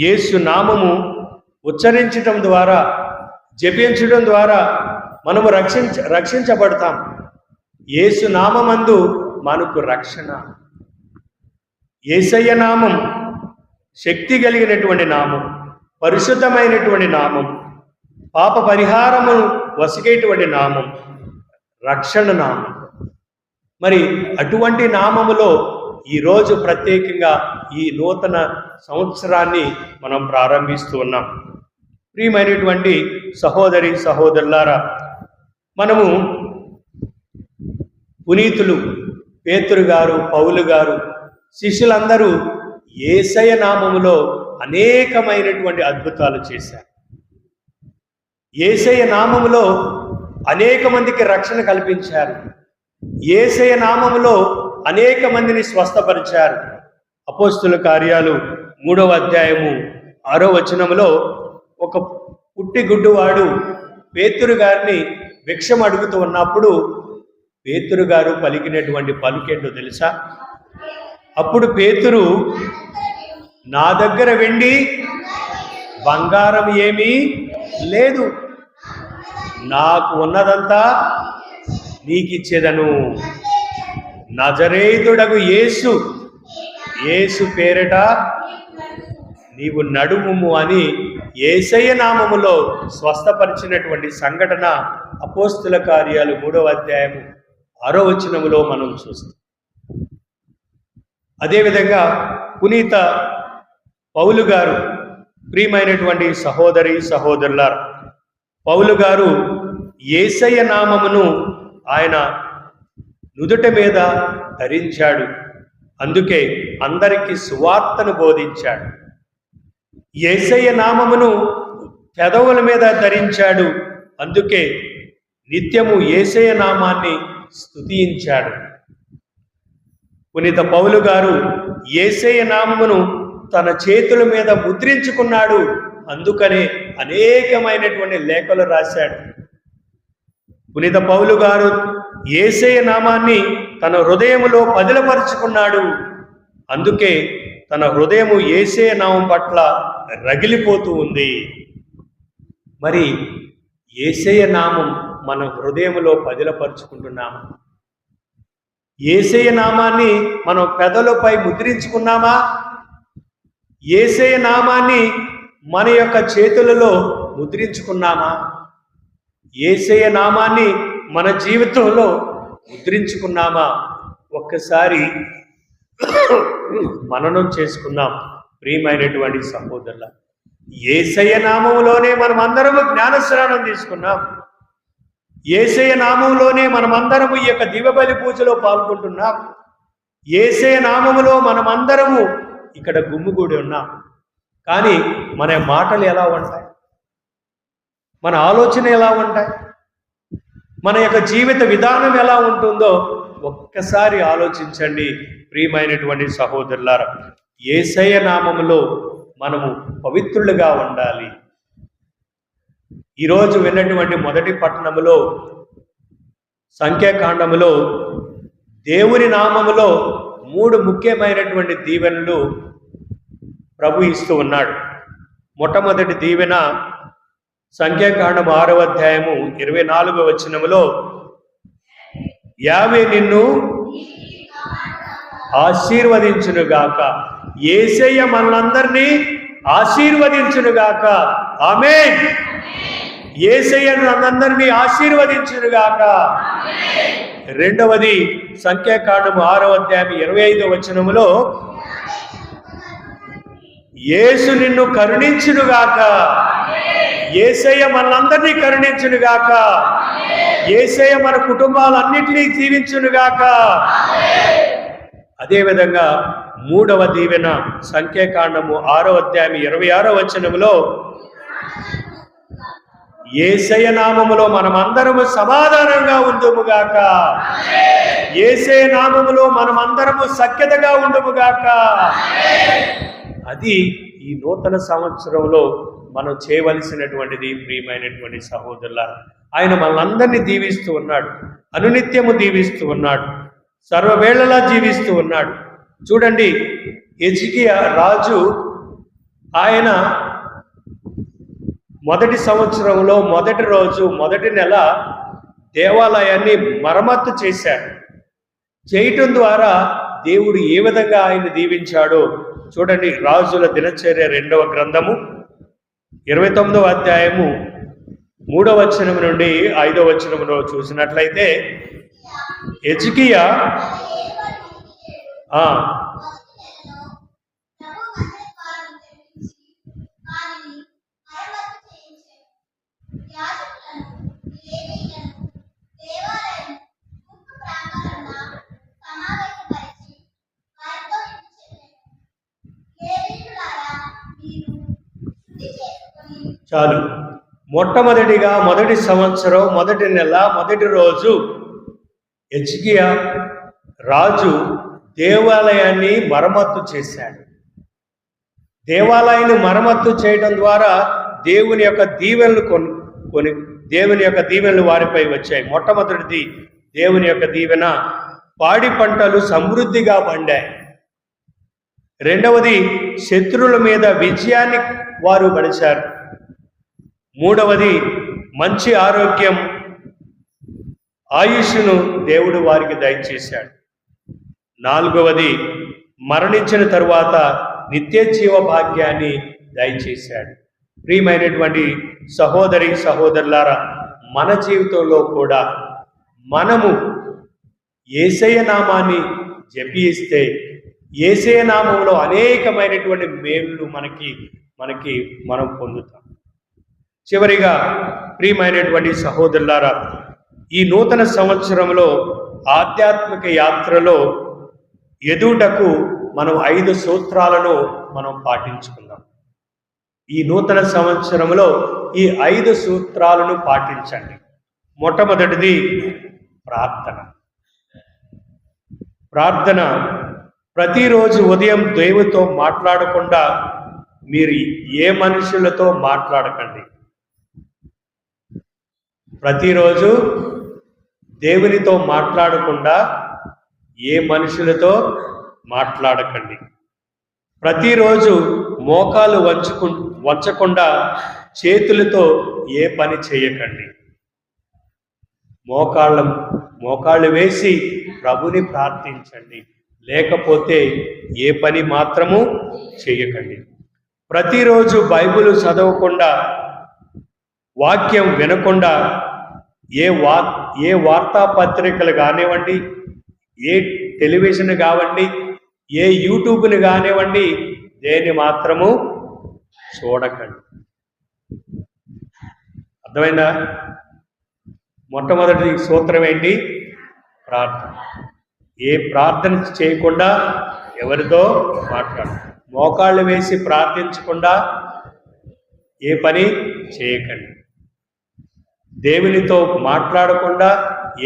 యేసు నామము ఉచ్చరించడం ద్వారా, జపించడం ద్వారా మనము రక్షించబడతాం. యేసు నామమందు మనకు రక్షణ. యేసయ్య నామం శక్తి కలిగినటువంటి నామం, పరిశుద్ధమైనటువంటి నామం, పాప పరిహారము వసిగేటువంటి నామం, రక్షణ నామం. మరి అటువంటి నామములో ఈరోజు ప్రత్యేకంగా ఈ నూతన సంవత్సరాన్ని మనం ప్రారంభిస్తూ ఉన్నాం. ప్రియమైనటువంటి సహోదరి సహోదరులారా, మనము పునీతులు పేతురు గారు, పౌలు గారు, శిష్యులందరూ యేసయ్య నామములో అనేకమైనటువంటి అద్భుతాలు చేశారు. యేసయ్య నామములో అనేక మందికి రక్షణ కల్పించారు. యేసయ్య నామములో అనేక మందిని స్వస్థపరిచారు. అపోస్తుల కార్యాలు 3వ అధ్యాయము 6వ వచనములో ఒక పుట్టిగుడ్డువాడు పేతురు గారిని భిక్షం అడుగుతూ ఉన్నప్పుడు పేతురు గారు పలికినటువంటి పలుకేంటో తెలుసా? అప్పుడు పేతురు, నా దగ్గర వెండి బంగారం ఏమీ లేదు, నాకు ఉన్నదంతా నీకిచ్చేదను. నజరేతుడగు యేసు పేరిట నీవు నడుముము అని యేసయ్య నామములో స్వస్థపరిచినటువంటి సంఘటన అపోస్తుల కార్యాలు 3వ అధ్యాయము 6వ వచనములో మనం చూస్తాం. అదేవిధంగా పునీత పౌలు గారు, ప్రియమైనటువంటి సహోదరి సహోదరులారా, పౌలు గారు యేసయ్య నామమును ఆయన నుదుట మీద ధరించాడు. అందుకే అందరికీ సువార్తను బోధించాడు. యేసయ్య నామమును పెదవుల మీద ధరించాడు. అందుకే నిత్యము యేసయ్య నామాన్ని స్తుతించాడు. పునీత పౌలు గారు యేసయ్య నామమును తన చేతుల మీద ముద్రించుకున్నాడు. అందుకనే అనేకమైనటువంటి లేఖలు రాశాడు. పునీత పౌలు గారు యేసయ్య నామాన్ని తన హృదయములో పదిలపరుచుకున్నాడు. అందుకే తన హృదయము యేసయ్య నామం పట్ల రగిలిపోతూ ఉంది. మరి యేసయ్య నామం మన హృదయములో పదిలపరుచుకుంటున్నామా? యేసయ్య నామాన్ని మనం పెదలపై ముద్రించుకున్నామా? యేసయ్య నామాన్ని మన యొక్క చేతులలో ముద్రించుకున్నామా? యేసయ్య నామాన్ని మన జీవితంలో ముద్రించుకున్నామా? ఒక్కసారి మననం చేసుకుందాం. ప్రియమైనటువంటి సహోదరుల, యేసయ్య నామములోనే మనం అందరము జ్ఞానస్నానం తీసుకున్నాం. యేసయ్య నామములోనే మనమందరము ఈ యొక్క దివ్యబలి పూజలో పాల్గొంటున్నాం. యేసయ్య నామములో మనమందరము ఇక్కడ గుమ్మిగూడి ఉన్నాం. కానీ మన మాటలు ఎలా ఉంటాయి? మన ఆలోచన ఎలా ఉంటాయి? మన యొక్క జీవిత విధానం ఎలా ఉంటుందో ఒక్కసారి ఆలోచించండి. ప్రియమైనటువంటి సహోదరులారా, యేసయ్య నామములో మనము పవిత్రులుగా ఉండాలి. ఈరోజు విన్నటువంటి మొదటి పట్టణములో సంఖ్యాకాండములో దేవుని నామములో 3 ముఖ్యమైనటువంటి దీవెనలు ప్రభు ఇస్తూ ఉన్నాడు. మొట్టమొదటి దీవెన సంఖ్యాకాండం 6వ అధ్యాయము 24వ వచనములో, యావే నిన్ను ఆశీర్వదించునుగాక. యేసయ్య మనందరినీ ఆశీర్వదించునుగాక. ఆమేన్. యేసయ్య మనందరినీ ఆశీర్వదించునుగాక. రెండవది సంఖ్యాకాండం 6వ అధ్యాయం 25వ వచనములో, యేసు నిన్ను కరుణించునుగాక. యేసయ్య మనందరినీ కరుణించునుగాక. యేసయ్య మన కుటుంబాలన్నింటినీ దీవించునుగాక. అదేవిధంగా మూడవ దీవెన సంఖ్యాకాండము 6వ అధ్యాయం 26వ వచనములో, యేసయ్య నామములో మనమందరము సమాధానంగా ఉందుముగాక. యేసయ్య నామములో మనమందరము సఖ్యతగా ఉండుముగాక. అది ఈ నూతన సంవత్సరంలో మనం చేయవలసినటువంటిది. ప్రియమైనటువంటి సహోదరుల, ఆయన మనందరినీ దీవిస్తూ ఉన్నాడు, అనునిత్యము దీవిస్తూ ఉన్నాడు, సర్వవేళలా జీవిస్తూ ఉన్నాడు. చూడండి, హిజ్కియా రాజు ఆయన మొదటి సంవత్సరంలో మొదటి రోజు మొదటి నెల దేవాలయాన్ని మరమ్మత్తు చేశాడు. చేయటం ద్వారా దేవుడు ఏ విధంగా ఆయన దీవించాడో చూడండి. రాజుల దినచర్య 2వ గ్రంథము 29వ అధ్యాయము 3వ వచనం నుండి 5వ వచనంలో చూసినట్లయితే హిజ్కియా చాలు. మొట్టమొదటిగా మొదటి సంవత్సరం మొదటి నెల మొదటి రోజు హిజ్కియా రాజు దేవాలయాన్ని మరమ్మత్తు చేశాడు. దేవాలయాన్ని మరమ్మత్తు చేయడం ద్వారా దేవుని యొక్క దీవెనలు వారిపై వచ్చాయి. మొట్టమొదటిది దేవుని యొక్క దీవెన, పాడి పంటలు సమృద్ధిగా పండాయి. రెండవది శత్రువుల మీద విజయాన్ని వారు పడిచారు. మూడవది మంచి ఆరోగ్యం, ఆయుష్ను దేవుడు వారికి దయచేశాడు. నాలుగవది మరణించిన తరువాత నిత్య జీవ భాగ్యాన్ని దయచేశాడు. ప్రియమైనటువంటి సహోదరి సహోదరులారా, మన జీవితంలో కూడా మనము యేసయ్య నామాన్ని జపిస్తే యేసయ్య నామంలో అనేకమైనటువంటి మేలు మనం పొందుతాం. చివరిగా ప్రియమైనటువంటి సహోదరులారా, ఈ నూతన సంవత్సరంలో ఆధ్యాత్మిక యాత్రలో ఎదుటకు మనం 5 సూత్రాలను మనం పాటించుకుందాం. ఈ నూతన సంవత్సరంలో ఈ 5 సూత్రాలను పాటించండి. మొట్టమొదటిది ప్రార్థన. ప్రతిరోజు ఉదయం దేవునితో మాట్లాడకుండా మీరు ఏ మనుషులతో మాట్లాడకండి. ప్రతిరోజు దేవునితో మాట్లాడకుండా ఏ మనుషులతో మాట్లాడకండి. ప్రతిరోజు మోకాలు వంచకుండా చేతులతో ఏ పని చేయకండి. మోకాళ్ళు వేసి ప్రభుని ప్రార్థించండి, లేకపోతే ఏ పని మాత్రము చేయకండి. ప్రతిరోజు బైబిల్ చదవకుండా, వాక్యం వినకుండా ఏ వార్తాపత్రికలు కానివ్వండి, ఏ టెలివిజన్ కావండి, ఏ యూట్యూబ్ని కానివ్వండి, దేన్ని మాత్రము చూడకండి. అర్థమైందా? మొట్టమొదటి సూత్రం ఏంటి? ప్రార్థన. ఏ ప్రార్థన చేయకుండా ఎవరితో మోకాళ్ళు వేసి ప్రార్థించకుండా ఏ పని చేయకండి. దేవునితో మాట్లాడకుండా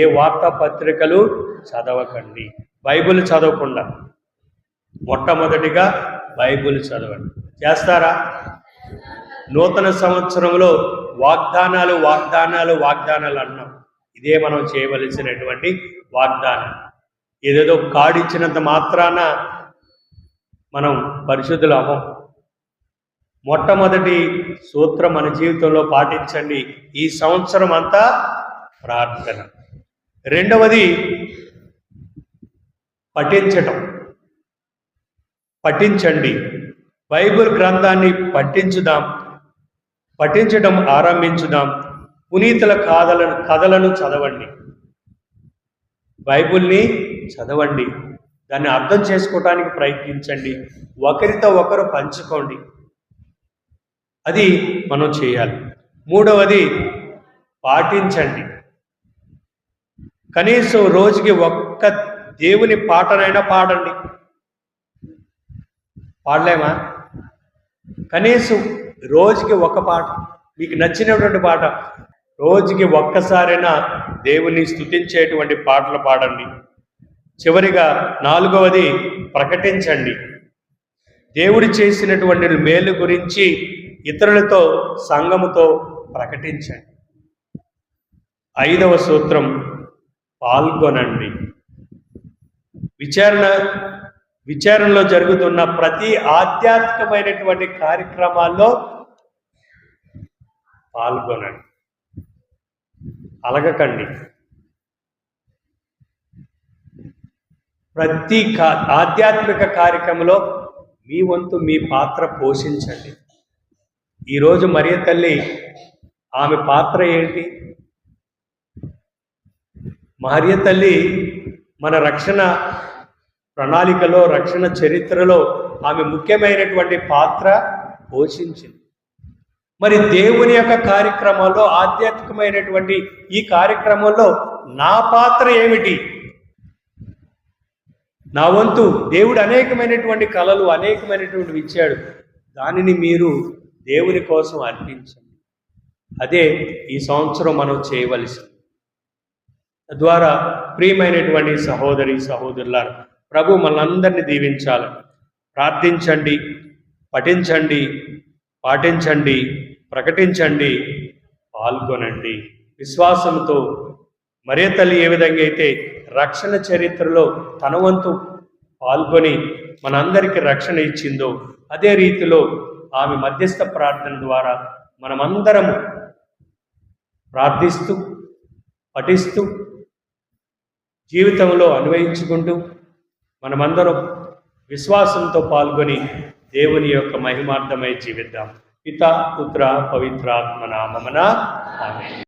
ఏ వార్తాపత్రికలు చదవకండి. బైబిల్ చదవకుండా మొట్టమొదటిగా బైబిల్ చదవండి. చేస్తారా? నూతన సంవత్సరంలో వాగ్దానాలు అన్నాం. ఇదే మనం చేయవలసినటువంటి వాగ్దానం. ఏదేదో కాడిచ్చినంత మాత్రాన మనం పరిశుద్ధులు అవ్వం. మొట్టమొదటి సూత్రం మన జీవితంలో పాటించండి. ఈ సంవత్సరం అంతా ప్రార్థన. రెండవది పఠించండి. బైబిల్ గ్రంథాన్ని పఠించడం ఆరంభించుదాం. పునీతుల కథలను చదవండి. బైబిల్ని చదవండి, దాన్ని అర్థం చేసుకోవటానికి ప్రయత్నించండి. ఒకరితో ఒకరు పంచుకోండి. అది మనం చేయాలి. మూడవది పాటించండి. కనీసం రోజుకి ఒక్క దేవుని పాటనైనా పాడండి. పాడలేమా? కనీసం రోజుకి ఒక పాట, మీకు నచ్చినటువంటి పాట, రోజుకి ఒక్కసారైనా దేవుని స్తుతించేటువంటి పాటలు పాడండి. చివరిగా నాలుగవది ప్రకటించండి. దేవుడు చేసినటువంటి మేలు గురించి ఇతరులతో, సంఘముతో ప్రకటించండి. ఐదవ సూత్రం పాల్గొనండి. విచారణలో జరుగుతున్న ప్రతి ఆధ్యాత్మికమైనటువంటి కార్యక్రమాల్లో పాల్గొనండి, అలగకండి. ప్రతి ఆధ్యాత్మిక కార్యక్రమంలో మీ వంతు మీ పాత్ర పోషించండి. ఈరోజు మరియ తల్లి ఆమె పాత్ర ఏంటి? మరియ తల్లి మన రక్షణ ప్రణాళికలో, రక్షణ చరిత్రలో ఆమె ముఖ్యమైనటువంటి పాత్ర పోషించింది. మరి దేవుని యొక్క కార్యక్రమాల్లో, ఆధ్యాత్మికమైనటువంటి ఈ కార్యక్రమంలో నా పాత్ర ఏమిటి? నా వంతు దేవుడు అనేకమైనటువంటి కళలు, అనేకమైనటువంటివి ఇచ్చాడు. దానిని మీరు దేవుని కోసం అర్పించండి. అదే ఈ సంవత్సరం మనం చేయవలసింది. తద్వారా ప్రియమైనటువంటి సహోదరి సహోదరులారా, ప్రభు మనందరినీ దీవించాలి. ప్రార్థించండి, పఠించండి, పాటించండి, ప్రకటించండి, పాల్గొనండి. విశ్వాసంతో మరియ తల్లి ఏ విధంగా అయితే రక్షణ చరిత్రలో తన వంతు పాల్గొని మనందరికీ రక్షణ ఇచ్చిందో, అదే రీతిలో ఆమె మధ్యస్థ ప్రార్థన ద్వారా మనమందరము ప్రార్థిస్తూ, పఠిస్తూ, జీవితంలో అన్వయించుకుంటూ మనమందరం విశ్వాసంతో పాల్గొని దేవుని యొక్క మహిమార్థమై జీవిద్దాం. పితా, పుత్ర, పవిత్రాత్మ నామమున ఆమేన్.